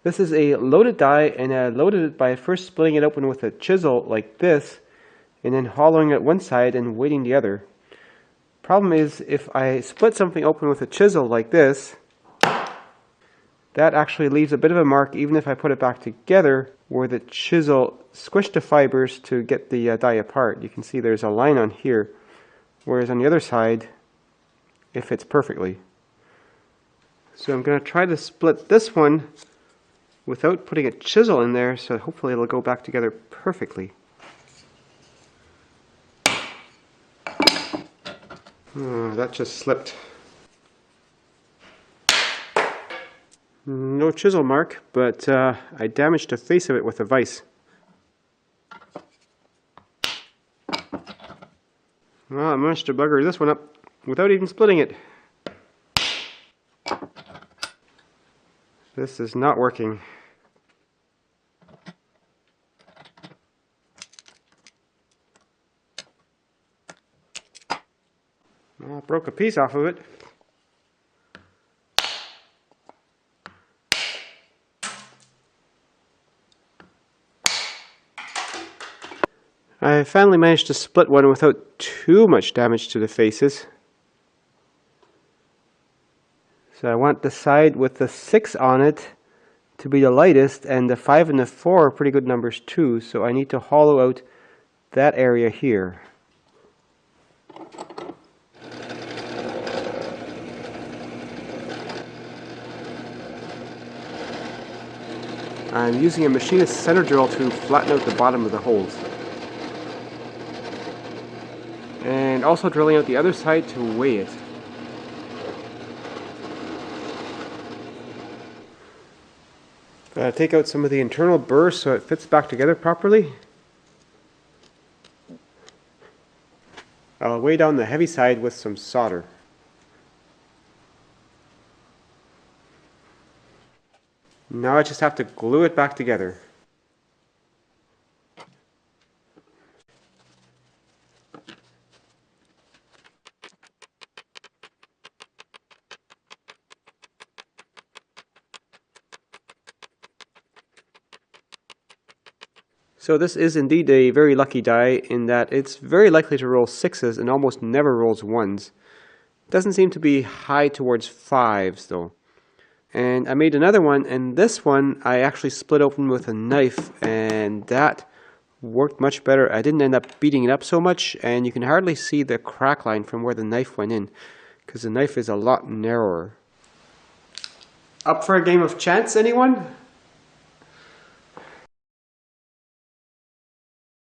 This is a loaded die, and I loaded it by first splitting it open with a chisel like this, and then hollowing it one side and weighting the other. Problem is, if I split something open with a chisel like this, that actually leaves a bit of a mark even if I put it back together where the chisel squished the fibers to get the die apart. You can see there's a line on here, whereas on the other side, it fits perfectly. So I'm going to try to split this one without putting a chisel in there, so hopefully it'll go back together perfectly. Oh, that just slipped. No chisel mark, but I damaged the face of it with a vise. Well, I managed to bugger this one up without even splitting it. This is not working. Well, I broke a piece off of it. I finally managed to split one without too much damage to the faces. So I want the side with the 6 on it to be the lightest, and the 5 and the 4 are pretty good numbers too, so I need to hollow out that area here. I'm using a machinist center drill to flatten out the bottom of the holes. And also drilling out the other side to weigh it. Take out some of the internal burrs so it fits back together properly. I'll weigh down the heavy side with some solder. Now I just have to glue it back together. So this is indeed a very lucky die in that it's very likely to roll 6s and almost never rolls 1s. It doesn't seem to be high towards 5s though. And I made another one, and this one I actually split open with a knife, and that worked much better. I didn't end up beating it up so much, and you can hardly see the crack line from where the knife went in, because the knife is a lot narrower. Up for a game of chance, anyone?